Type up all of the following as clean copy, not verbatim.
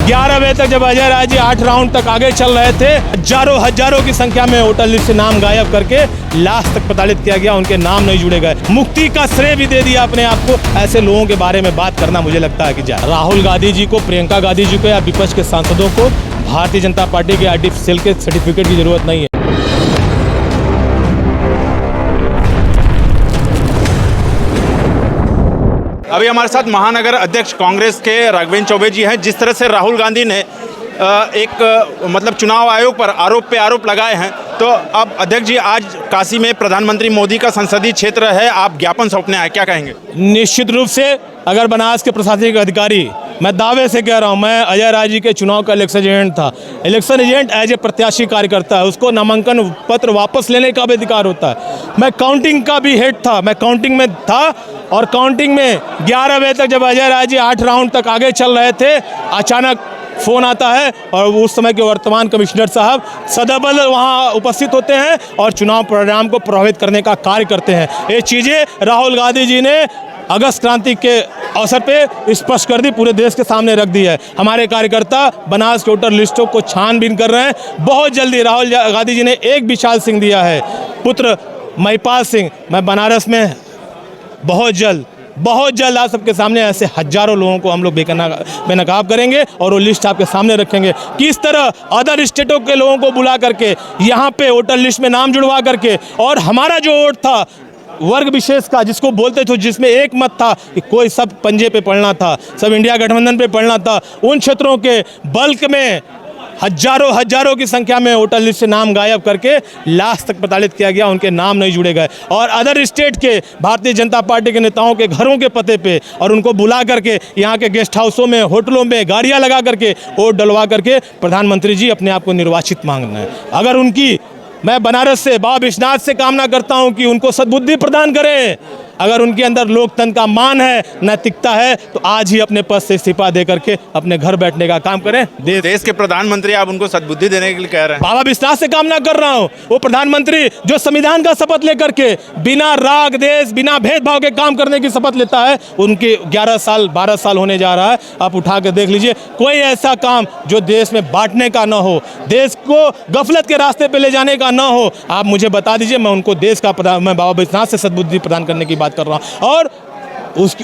11 बजे तक जब अजय राय जी 8 राउंड तक आगे चल रहे थे, हजारों की संख्या में वोटर लिस्ट से नाम गायब करके लास्ट तक प्रताड़ित किया गया, उनके नाम नहीं जुड़े गए। मुक्ति का श्रेय भी दे दिया अपने आप को। ऐसे लोगों के बारे में बात करना मुझे लगता है कि जाए। राहुल गांधी जी को, प्रियंका गांधी जी को या विपक्ष के सांसदों को भारतीय जनता पार्टी के आरडी सेल के सर्टिफिकेट की जरूरत नहीं है। अभी हमारे साथ महानगर अध्यक्ष कांग्रेस के राघवेंद्र चौबे जी हैं। जिस तरह से राहुल गांधी ने एक चुनाव आयोग पर आरोप पे आरोप लगाए हैं, तो अब अध्यक्ष जी आज काशी में प्रधानमंत्री मोदी का संसदीय क्षेत्र है, आप ज्ञापन सौंपने आए, क्या कहेंगे? निश्चित रूप से अगर बनारस के प्रशासनिक अधिकारी, मैं दावे से कह रहा हूं, मैं अजय राय जी के चुनाव का इलेक्शन एजेंट था। इलेक्शन एजेंट एज ए प्रत्याशी कार्य करता है, उसको नामांकन पत्र वापस लेने का भी अधिकार होता है। मैं काउंटिंग का भी हेड था, मैं काउंटिंग में था, और काउंटिंग में 11 बजे तक जब अजय राय जी 8 राउंड तक आगे चल रहे थे, अचानक फ़ोन आता है और उस समय के वर्तमान कमिश्नर साहब सदाबल वहाँ उपस्थित होते हैं और चुनाव परिणाम को प्रभावित करने का कार्य करते हैं। ये चीज़ें राहुल गांधी जी ने अगस्त क्रांति के अवसर पे स्पष्ट कर दी, पूरे देश के सामने रख दी है। हमारे कार्यकर्ता बनारस के वोटर लिस्टों को छानबीन कर रहे हैं। बहुत जल्दी राहुल गांधी जी ने एक विशाल सिंह दिया है, पुत्र महिपाल सिंह। मैं बनारस में बहुत जल्द आप सबके सामने ऐसे हजारों लोगों को हम लोग बेनकाब करेंगे और वो लिस्ट आपके सामने रखेंगे। किस तरह अदर स्टेटों के लोगों को बुला करके यहाँ पे वोटर लिस्ट में नाम जुड़वा करके, और हमारा जो वोट था वर्ग विशेष का, जिसको बोलते थे, जिसमें एक मत था कि कोई सब पंजे पे पड़ना था, सब इंडिया गठबंधन पे पड़ना था, उन क्षेत्रों के बल्क में हजारों की संख्या में वोटर लिस्ट से नाम गायब करके लास्ट तक प्रताड़ित किया गया, उनके नाम नहीं जुड़े गए। और अदर स्टेट के भारतीय जनता पार्टी के नेताओं के घरों के पते पे और उनको बुला करके यहाँ के गेस्ट हाउसों में, होटलों में गाड़ियाँ लगा करके वोट डलवा करके प्रधानमंत्री जी अपने आप को निर्वाचित मांगना है। अगर उनकी, मैं बनारस से बाबा विश्वनाथ से कामना करता हूं कि उनको सद्बुद्धि प्रदान करें। अगर उनके अंदर लोकतंत्र का मान है, नैतिकता है, तो आज ही अपने पद से इस्तीफा दे करके अपने घर बैठने का काम करें। देश के प्रधानमंत्री आप उनको सद्बुद्धि देने के लिए कह रहे हैं? बाबा विश्वनाथ से कामना कर रहा हूं, वो प्रधानमंत्री जो संविधान का शपथ लेकर के बिना राग देश, बिना भेदभाव के काम करने की शपथ लेता है, उनके 12 साल होने जा रहा है। आप उठा कर देख लीजिए, कोई ऐसा काम जो देश में बांटने का न हो, देश को गफलत के रास्ते पे ले जाने का न हो, आप मुझे बता दीजिए। मैं उनको देश का, मैं बाबा विश्वनाथ से सद्बुद्धि प्रदान करने की बात कर रहा हूं। और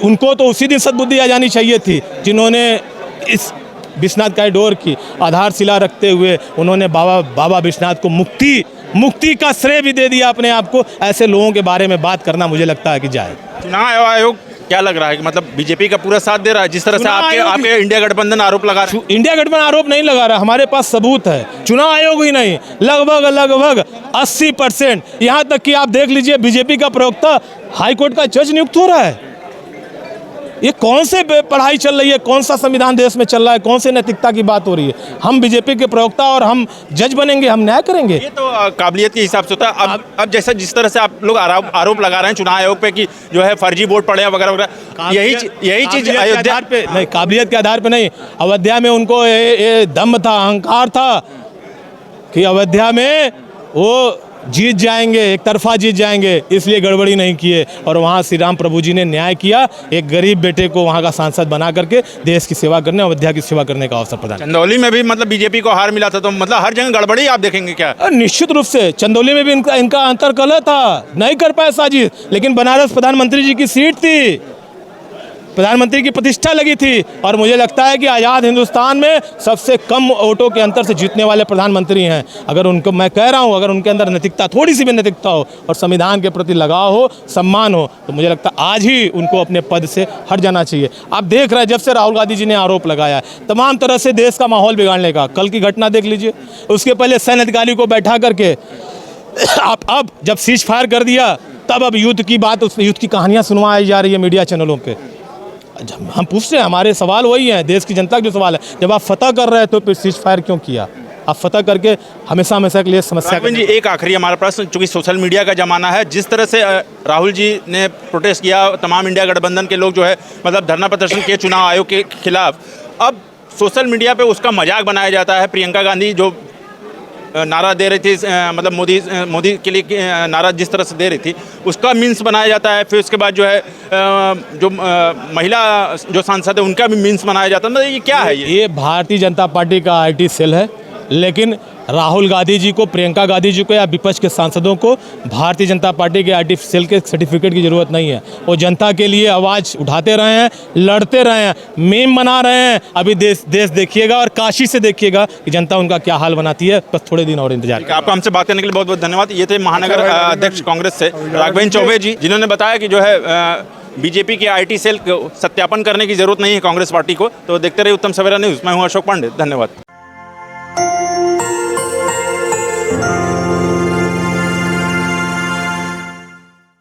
उनको तो उसी दिन सद्बुद्धि आ जानी चाहिए थी जिन्होंने इस विश्वनाथ कॉरिडोर की आधारशिला रखते हुए उन्होंने बाबा विश्वनाथ को मुक्ति का श्रेय भी दे दिया अपने आप को। ऐसे लोगों के बारे में बात करना मुझे लगता है कि जाए। चुनाव आयोग क्या लग रहा है कि बीजेपी का पूरा साथ दे रहा है? जिस तरह से आपके इंडिया गठबंधन आरोप लगा रहे हैं। इंडिया गठबंधन आरोप नहीं लगा रहा, हमारे पास सबूत है। चुनाव आयोग ही नहीं, लगभग 80%, यहाँ तक कि आप देख लीजिए बीजेपी का प्रवक्ता हाईकोर्ट का जज नियुक्त हो रहा है। ये कौन से पढ़ाई चल रही है, कौन सा संविधान देश में चल रहा है, कौन से नैतिकता की बात हो रही है? हम बीजेपी के प्रवक्ता और हम जज बनेंगे, हम न्याय करेंगे। ये तो काबिलियत के हिसाब से होता है। अब जैसा जिस तरह से आप लोग आरोप लगा रहे हैं चुनाव आयोग पे कि जो है फर्जी वोट पड़े वगैरह वगैरह, यही चीज अयोध्या पे नहीं, काबिलियत के आधार पे नहीं। अयोध्या में उनको ये दम था, अहंकार था कि अयोध्या में वो जीत जाएंगे, एक तरफा जीत जाएंगे, इसलिए गड़बड़ी नहीं किए। और वहाँ श्री राम प्रभु जी ने न्याय किया, एक गरीब बेटे को वहाँ का सांसद बना करके देश की सेवा करने, अयोध्या की सेवा करने का अवसर प्रदान। चंदौली में भी बीजेपी को हार मिला था, तो हर जगह गड़बड़ी आप देखेंगे क्या? निश्चित रूप से चंदौली में भी इनका अंतर्कलह था, नहीं कर पाए साजिश, लेकिन बनारस प्रधानमंत्री जी की सीट थी, प्रधानमंत्री की प्रतिष्ठा लगी थी। और मुझे लगता है कि आज़ाद हिंदुस्तान में सबसे कम वोटों के अंतर से जीतने वाले प्रधानमंत्री हैं। अगर उनको, मैं कह रहा हूं, अगर उनके अंदर नैतिकता, थोड़ी सी भी नैतिकता हो और संविधान के प्रति लगाव हो, सम्मान हो, तो मुझे लगता है आज ही उनको अपने पद से हट जाना चाहिए। आप देख रहे हैं जब से राहुल गांधी जी ने आरोप लगाया है तमाम तरह से देश का माहौल बिगाड़ने का, कल की घटना देख लीजिए, उसके पहले सैन्य अधिकारी को बैठा करके अब जब सीज फायर कर दिया, तब अब युद्ध की बात, उस युद्ध की कहानियाँ सुनवाई जा रही है मीडिया चैनलों पर। हम पूछते हैं, हमारे सवाल वही हैं, देश की जनता का जो सवाल है, जब आप फतह कर रहे हैं तो फिर सीज फायर क्यों किया? आप फतह करके हमेशा के लिए समस्या। जी एक आखिरी हमारा प्रश्न, चूंकि सोशल मीडिया का जमाना है, जिस तरह से राहुल जी ने प्रोटेस्ट किया, तमाम इंडिया गठबंधन के लोग जो है धरना प्रदर्शन किए चुनाव आयोग के खिलाफ, अब सोशल मीडिया पे उसका मजाक बनाया जाता है। प्रियंका गांधी जो नारा दे रही थी, मतलब मोदी के लिए नारा जिस तरह से दे रही थी उसका मीन्स बनाया जाता है। फिर उसके बाद जो है जो महिला जो सांसद है उनका भी मीन्स बनाया जाता है। मतलब ये क्या है? ये भारतीय जनता पार्टी का आईटी सेल है, लेकिन राहुल गांधी जी को, प्रियंका गांधी जी को या विपक्ष के सांसदों को भारतीय जनता पार्टी के आईटी सेल के सर्टिफिकेट की ज़रूरत नहीं है। वो जनता के लिए आवाज़ उठाते रहे हैं, लड़ते रहे हैं, मीम बना रहे हैं। अभी देश देखिएगा और काशी से देखिएगा कि जनता उनका क्या हाल बनाती है। बस थोड़े दिन और इंतजार। आपको हमसे बात करने के लिए बहुत बहुत धन्यवाद। ये थे महानगर अध्यक्ष कांग्रेस से राघवेंद्र चौबे जी, जिन्होंने बताया कि जो है बीजेपी के आईटी सेल को सत्यापन करने की जरूरत नहीं है कांग्रेस पार्टी को। तो देखते रहिए उत्तम सवेरा न्यूज़। मैं हूं अशोक पांडे, धन्यवाद।